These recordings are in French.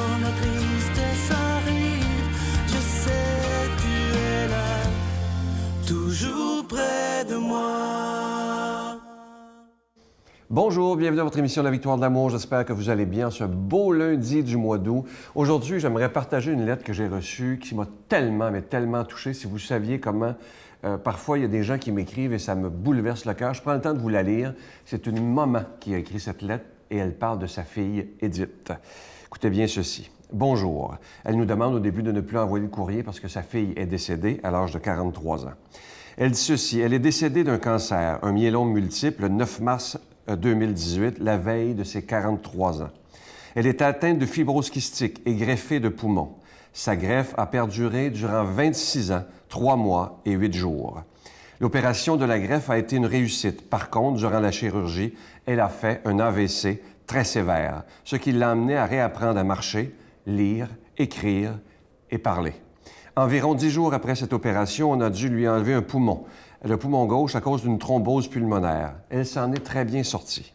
quand la tristesse arrive, je sais tu es là, toujours près de moi. Bonjour, bienvenue à votre émission La Victoire de l'amour. J'espère que vous allez bien ce beau lundi du mois d'août. Aujourd'hui, j'aimerais partager une lettre que j'ai reçue qui m'a tellement touché. Si vous saviez comment parfois il y a des gens qui m'écrivent et ça me bouleverse le cœur. Je prends le temps de vous la lire. C'est une maman qui a écrit cette lettre et elle parle de sa fille Edith. Écoutez bien ceci. Bonjour. Elle nous demande au début de ne plus envoyer le courrier parce que sa fille est décédée à l'âge de 43 ans. Elle dit ceci. Elle est décédée d'un cancer, un myélome multiple, le 9 mars 2018, la veille de ses 43 ans. Elle est atteinte de fibrose kystique et greffée de poumons. Sa greffe a perduré durant 26 ans, 3 mois et 8 jours. L'opération de la greffe a été une réussite. Par contre, durant la chirurgie, elle a fait un AVC très sévère, ce qui l'a amenée à réapprendre à marcher, lire, écrire et parler. Environ 10 jours après cette opération, on a dû lui enlever un poumon, le poumon gauche à cause d'une thrombose pulmonaire. Elle s'en est très bien sortie.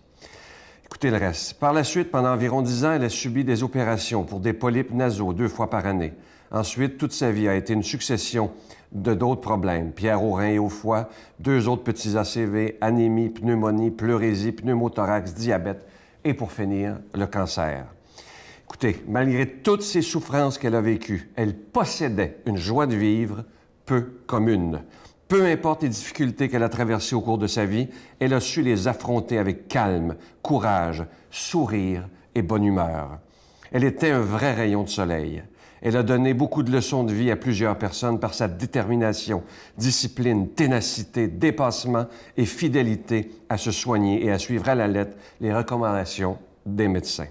Écoutez le reste. Par la suite, pendant environ 10 ans, elle a subi des opérations pour des polypes nasaux 2 fois par année. Ensuite, toute sa vie a été une succession de d'autres problèmes. Pierre au rein et au foie, 2 autres petits ACV, anémie, pneumonie, pleurésie, pneumothorax, diabète et pour finir, le cancer. Écoutez, malgré toutes ces souffrances qu'elle a vécues, elle possédait une joie de vivre peu commune. Peu importe les difficultés qu'elle a traversées au cours de sa vie, elle a su les affronter avec calme, courage, sourire et bonne humeur. Elle était un vrai rayon de soleil. Elle a donné beaucoup de leçons de vie à plusieurs personnes par sa détermination, discipline, ténacité, dépassement et fidélité à se soigner et à suivre à la lettre les recommandations des médecins.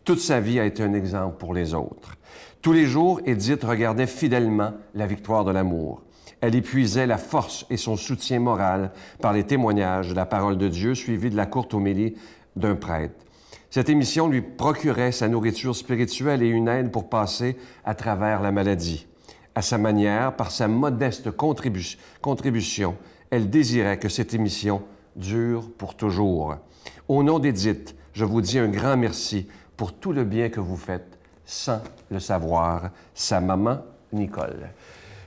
Toute sa vie a été un exemple pour les autres. Tous les jours, Edith regardait fidèlement la victoire de l'amour. Elle épuisait la force et son soutien moral par les témoignages de la parole de Dieu suivis de la courte homélie d'un prêtre. Cette émission lui procurait sa nourriture spirituelle et une aide pour passer à travers la maladie. À sa manière, par sa modeste contribution, elle désirait que cette émission dure pour toujours. Au nom d'Edith, je vous dis un grand merci pour tout le bien que vous faites sans le savoir. Sa maman, Nicole.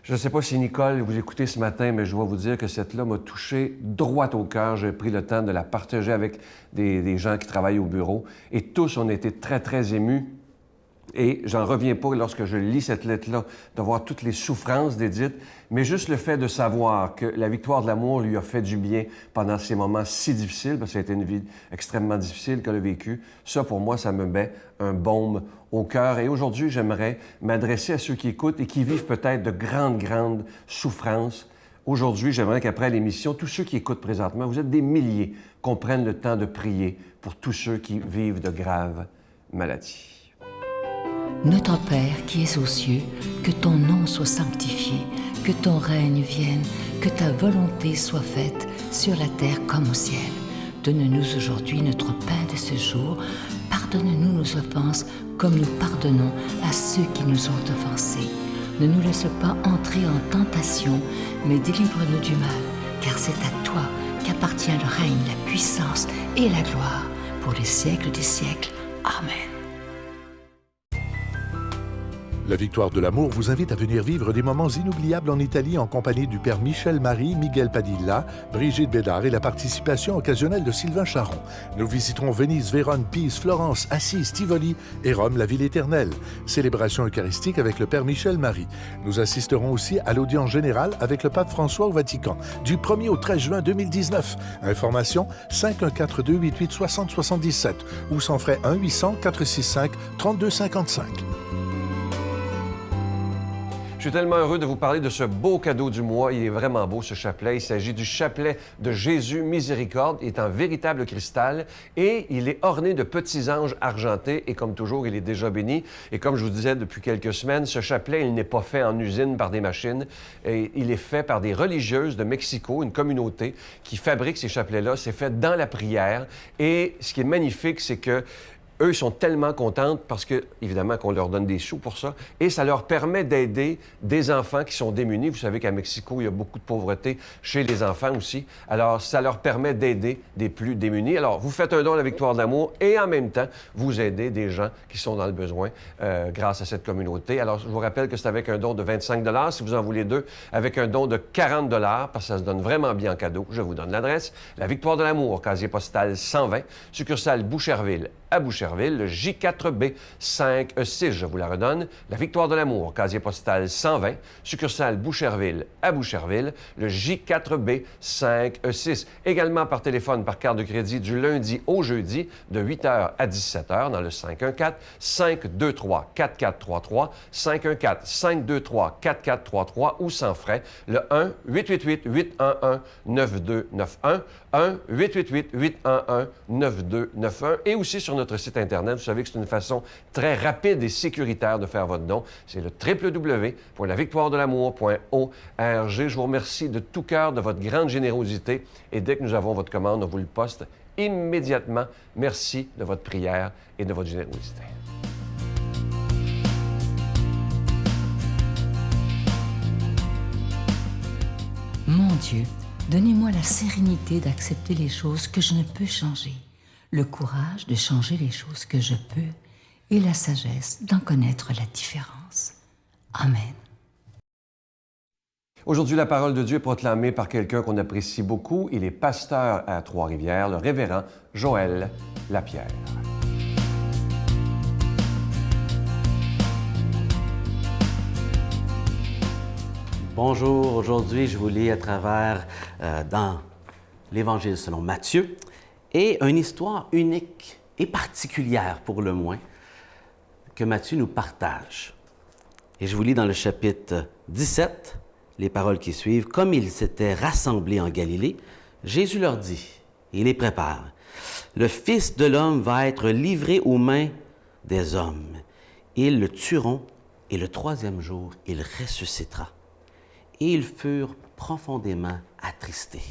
Je ne sais pas si, Nicole, vous écoutez ce matin, mais je dois vous dire que cette lettre m'a touché droit au cœur. J'ai pris le temps de la partager avec des gens qui travaillent au bureau. Et tous, on a été très, très émus. Et j'en reviens pas, lorsque je lis cette lettre-là, de voir toutes les souffrances d'Edith, mais juste le fait de savoir que la victoire de l'amour lui a fait du bien pendant ces moments si difficiles, parce que ça a été une vie extrêmement difficile qu'elle a vécue. Ça, pour moi, ça me met un baume au cœur. Et aujourd'hui, j'aimerais m'adresser à ceux qui écoutent et qui vivent peut-être de grandes souffrances. Aujourd'hui, j'aimerais qu'après l'émission, tous ceux qui écoutent présentement, vous êtes des milliers, qu'on prenne le temps de prier pour tous ceux qui vivent de graves maladies. Notre Père qui es aux cieux, que ton nom soit sanctifié, que ton règne vienne, que ta volonté soit faite sur la terre comme au ciel. Donne-nous aujourd'hui notre pain de ce jour. Pardonne-nous nos offenses comme nous pardonnons à ceux qui nous ont offensés. Ne nous laisse pas entrer en tentation, mais délivre-nous du mal, car c'est à toi qu'appartient le règne, la puissance et la gloire pour les siècles des siècles. Amen. La Victoire de l'amour vous invite à venir vivre des moments inoubliables en Italie en compagnie du père Michel Marie, Miguel Padilla, Brigitte Bédard et la participation occasionnelle de Sylvain Charon. Nous visiterons Venise, Vérone, Pise, Florence, Assise, Tivoli et Rome, la ville éternelle. Célébration eucharistique avec le père Michel Marie. Nous assisterons aussi à l'audience générale avec le pape François au Vatican du 1er au 13 juin 2019. Information 514-288-6077 ou sans frais 1-800-465-3255. Je suis tellement heureux de vous parler de ce beau cadeau du mois. Il est vraiment beau, ce chapelet. Il s'agit du chapelet de Jésus Miséricorde. Il est en véritable cristal et il est orné de petits anges argentés. Et comme toujours, il est déjà béni. Et comme je vous disais depuis quelques semaines, ce chapelet, il n'est pas fait en usine par des machines. Et il est fait par des religieuses de Mexico, une communauté qui fabrique ces chapelets-là. C'est fait dans la prière. Et ce qui est magnifique, c'est que eux, ils sont tellement contents parce que, évidemment, qu'on leur donne des sous pour ça. Et ça leur permet d'aider des enfants qui sont démunis. Vous savez qu'à Mexico, il y a beaucoup de pauvreté chez les enfants aussi. Alors, ça leur permet d'aider des plus démunis. Alors, vous faites un don à la Victoire de l'amour et en même temps, vous aidez des gens qui sont dans le besoin grâce à cette communauté. Alors, je vous rappelle que c'est avec un don de 25 $. Si vous en voulez deux, avec un don de 40 $, parce que ça se donne vraiment bien en cadeau. Je vous donne l'adresse. La Victoire de l'amour, casier postal 120, succursale Boucherville à Boucherville, le J4B 5E6, je vous la redonne. La Victoire de l'amour, casier postal 120, succursale Boucherville à Boucherville, le J4B 5E6. Également par téléphone, par carte de crédit du lundi au jeudi, de 8h à 17h, dans le 514-523-4433, 514-523-4433 ou sans frais, le 1-888-811-9291, 1-888-811-9291 et aussi sur notre site Internet. Vous savez que c'est une façon très rapide et sécuritaire de faire votre don. C'est le www.lavictoiredelamour.org. Je vous remercie de tout cœur de votre grande générosité et dès que nous avons votre commande, on vous le poste immédiatement. Merci de votre prière et de votre générosité. Mon Dieu, donnez-moi la sérénité d'accepter les choses que je ne peux changer, le courage de changer les choses que je peux et la sagesse d'en connaître la différence. Amen. Aujourd'hui, la parole de Dieu est proclamée par quelqu'un qu'on apprécie beaucoup. Il est pasteur à Trois-Rivières, le révérend Joël Lapierre. Bonjour, aujourd'hui je vous lis à travers dans l'Évangile selon Matthieu et une histoire unique et particulière pour le moins que Matthieu nous partage. Et je vous lis dans le chapitre 17 les paroles qui suivent. Comme ils s'étaient rassemblés en Galilée, Jésus leur dit, il les prépare, « Le Fils de l'homme va être livré aux mains des hommes. Ils le tueront et le troisième jour, il ressuscitera. » Et ils furent profondément attristés.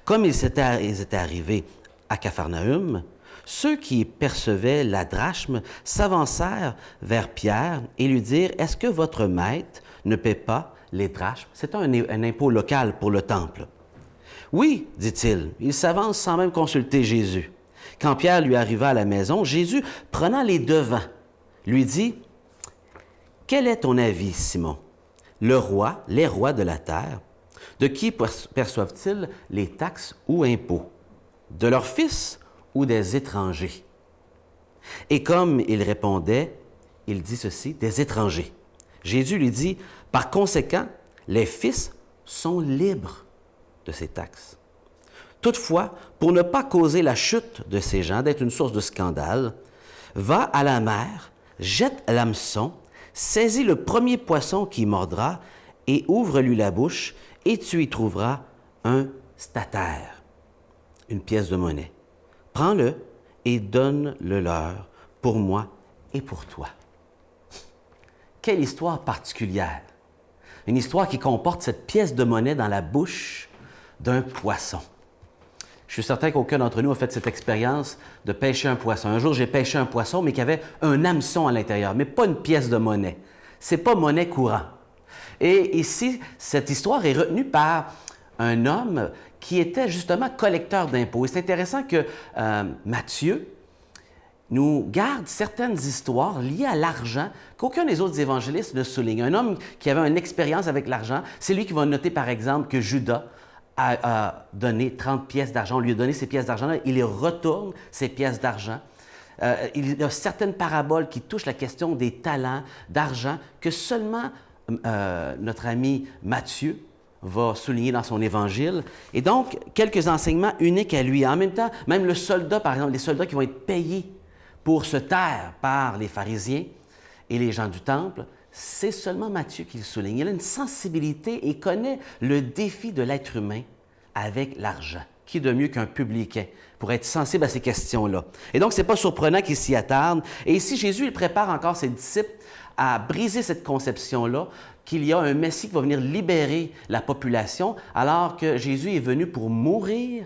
Comme ils étaient arrivés à Capharnaüm, ceux qui percevaient la drachme s'avancèrent vers Pierre et lui dirent, « Est-ce que votre maître ne paie pas les drachmes? » C'est un impôt local pour le temple. « Oui, dit-il. » Il s'avance sans même consulter Jésus. Quand Pierre lui arriva à la maison, Jésus, prenant les devants, lui dit, « Quel est ton avis, Simon? Les rois de la terre, de qui perçoivent-ils les taxes ou impôts? De leurs fils ou des étrangers? » Et comme il répondait, il dit ceci, des étrangers. Jésus lui dit, par conséquent, les fils sont libres de ces taxes. Toutefois, pour ne pas causer la chute de ces gens, d'être une source de scandale, va à la mer, jette l'hameçon, saisis le premier poisson qui mordra et ouvre-lui la bouche, et tu y trouveras un statère, une pièce de monnaie. Prends-le et donne-le leur pour moi et pour toi. Quelle histoire particulière! Une histoire qui comporte cette pièce de monnaie dans la bouche d'un poisson. Je suis certain qu'aucun d'entre nous a fait cette expérience de pêcher un poisson. Un jour, j'ai pêché un poisson, mais qui avait un hameçon à l'intérieur, mais pas une pièce de monnaie. C'est pas monnaie courant. Et ici, cette histoire est retenue par un homme qui était justement collecteur d'impôts. Et c'est intéressant que Matthieu nous garde certaines histoires liées à l'argent qu'aucun des autres évangélistes ne souligne. Un homme qui avait une expérience avec l'argent, c'est lui qui va noter par exemple que Judas a donné 30 pièces d'argent. On lui a donné ces pièces d'argent-là. Il les retourne, ces pièces d'argent. Il y a certaines paraboles qui touchent la question des talents, d'argent, que seulement notre ami Matthieu va souligner dans son évangile. Et donc, quelques enseignements uniques à lui. En même temps, même le soldat, par exemple, les soldats qui vont être payés pour se taire par les pharisiens et les gens du temple, c'est seulement Matthieu qui le souligne. Il a une sensibilité et connaît le défi de l'être humain avec l'argent. Qui de mieux qu'un publicain pour être sensible à ces questions-là? Et donc, ce n'est pas surprenant qu'il s'y attarde. Et ici, Jésus, il prépare encore ses disciples à briser cette conception-là qu'il y a un Messie qui va venir libérer la population, alors que Jésus est venu pour mourir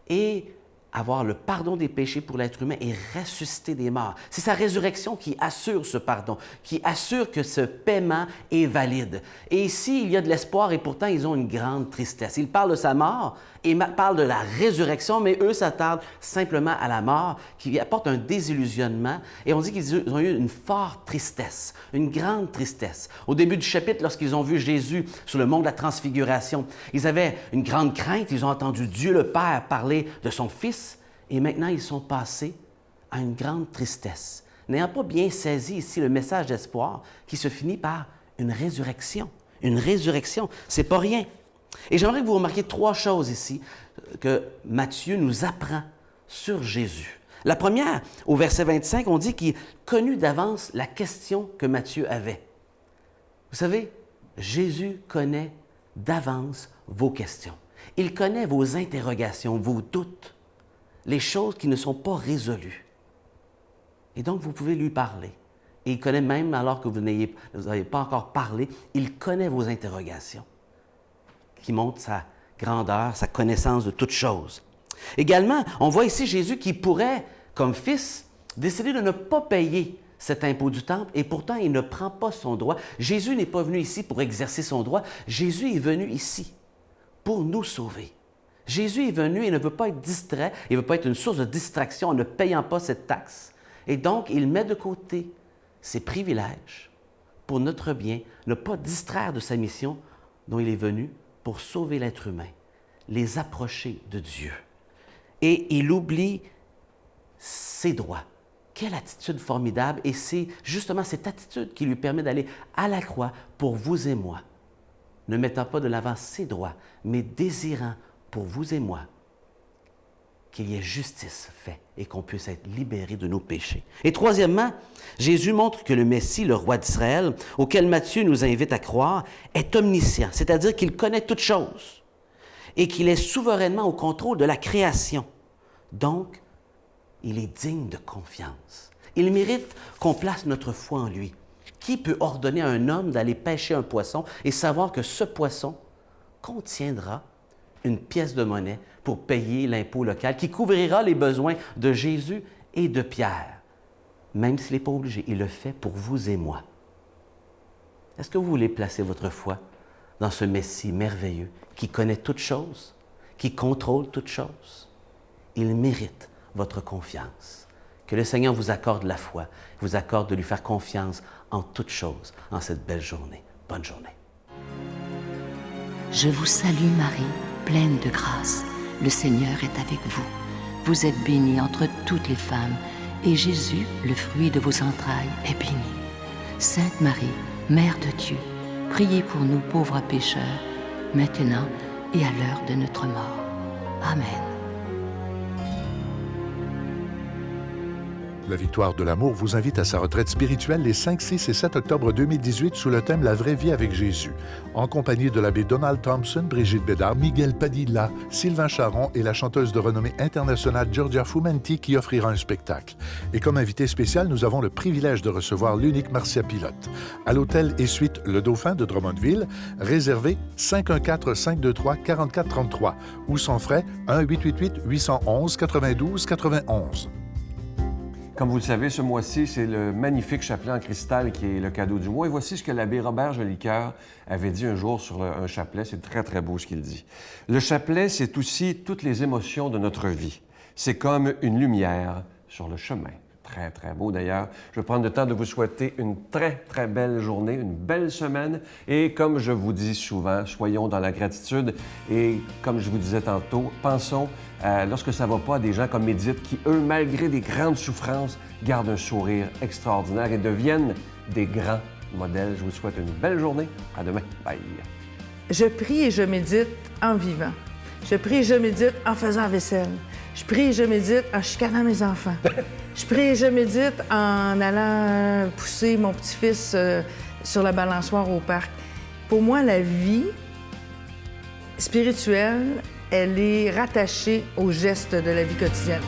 et avoir le pardon des péchés pour l'être humain et ressusciter des morts. C'est sa résurrection qui assure ce pardon, qui assure que ce paiement est valide. Et ici, il y a de l'espoir et pourtant, ils ont une grande tristesse. Ils parlent de sa mort et parlent de la résurrection, mais eux s'attardent simplement à la mort qui apporte un désillusionnement. Et on dit qu'ils ont eu une forte tristesse, une grande tristesse. Au début du chapitre, lorsqu'ils ont vu Jésus sur le mont de la Transfiguration, ils avaient une grande crainte. Ils ont entendu Dieu le Père parler de son Fils. Et maintenant, ils sont passés à une grande tristesse, n'ayant pas bien saisi ici le message d'espoir qui se finit par une résurrection. Une résurrection, c'est pas rien. Et j'aimerais que vous remarquiez 3 choses ici que Matthieu nous apprend sur Jésus. La première, au verset 25, on dit qu'il connut d'avance la question que Matthieu avait. Vous savez, Jésus connaît d'avance vos questions. Il connaît vos interrogations, vos doutes, les choses qui ne sont pas résolues. Et donc, vous pouvez lui parler. Et il connaît même, alors que vous n'avez pas encore parlé, il connaît vos interrogations, qui montrent sa grandeur, sa connaissance de toutes choses. Également, on voit ici Jésus qui pourrait, comme fils, décider de ne pas payer cet impôt du temple, et pourtant, il ne prend pas son droit. Jésus n'est pas venu ici pour exercer son droit. Jésus est venu ici pour nous sauver. Jésus est venu et ne veut pas être distrait, il ne veut pas être une source de distraction en ne payant pas cette taxe. Et donc, il met de côté ses privilèges pour notre bien, ne pas distraire de sa mission dont il est venu pour sauver l'être humain, les approcher de Dieu. Et il oublie ses droits. Quelle attitude formidable! Et c'est justement cette attitude qui lui permet d'aller à la croix pour vous et moi, ne mettant pas de l'avant ses droits, mais désirant pour vous et moi qu'il y ait justice faite et qu'on puisse être libérés de nos péchés. Et troisièmement, Jésus montre que le Messie, le roi d'Israël, auquel Matthieu nous invite à croire, est omniscient, c'est-à-dire qu'il connaît toutes choses et qu'il est souverainement au contrôle de la création. Donc, il est digne de confiance. Il mérite qu'on place notre foi en lui. Qui peut ordonner à un homme d'aller pêcher un poisson et savoir que ce poisson contiendra une pièce de monnaie pour payer l'impôt local qui couvrira les besoins de Jésus et de Pierre? Même s'il n'est pas obligé, il le fait pour vous et moi. Est-ce que vous voulez placer votre foi dans ce Messie merveilleux qui connaît toutes choses, qui contrôle toutes choses? Il mérite votre confiance. Que le Seigneur vous accorde la foi, vous accorde de lui faire confiance en toutes choses en cette belle journée. Bonne journée. Je vous salue Marie, pleine de grâce. Le Seigneur est avec vous. Vous êtes bénie entre toutes les femmes, et Jésus, le fruit de vos entrailles, est béni. Sainte Marie, Mère de Dieu, priez pour nous pauvres pécheurs, maintenant et à l'heure de notre mort. Amen. La Victoire de l'amour vous invite à sa retraite spirituelle les 5, 6 et 7 octobre 2018 sous le thème « La vraie vie avec Jésus », en compagnie de l'abbé Donald Thompson, Brigitte Bédard, Miguel Padilla, Sylvain Charon et la chanteuse de renommée internationale Giorgia Fumenti qui offrira un spectacle. Et comme invité spécial, nous avons le privilège de recevoir l'unique Marcia Pilote. À l'hôtel et suite Le Dauphin de Drummondville, réservé 514-523-4433 ou sans frais 1-888-811-92-91. Comme vous le savez, ce mois-ci, c'est le magnifique chapelet en cristal qui est le cadeau du mois. Et voici ce que l'abbé Robert Jolicoeur avait dit un jour sur un chapelet. C'est très, très beau ce qu'il dit. Le chapelet, c'est aussi toutes les émotions de notre vie. C'est comme une lumière sur le chemin. Très, très beau d'ailleurs. Je vais prendre le temps de vous souhaiter une très, très belle journée, une belle semaine. Et comme je vous dis souvent, soyons dans la gratitude. Et comme je vous disais tantôt, pensons, lorsque ça ne va pas, à des gens comme Édith qui, eux, malgré des grandes souffrances, gardent un sourire extraordinaire et deviennent des grands modèles. Je vous souhaite une belle journée. À demain. Bye. Je prie et je médite en vivant. Je prie et je médite en faisant la vaisselle. Je prie et je médite en chicanant mes enfants. Je prie et je médite en allant pousser mon petit-fils sur la balançoire au parc. Pour moi, la vie spirituelle, elle est rattachée aux gestes de la vie quotidienne.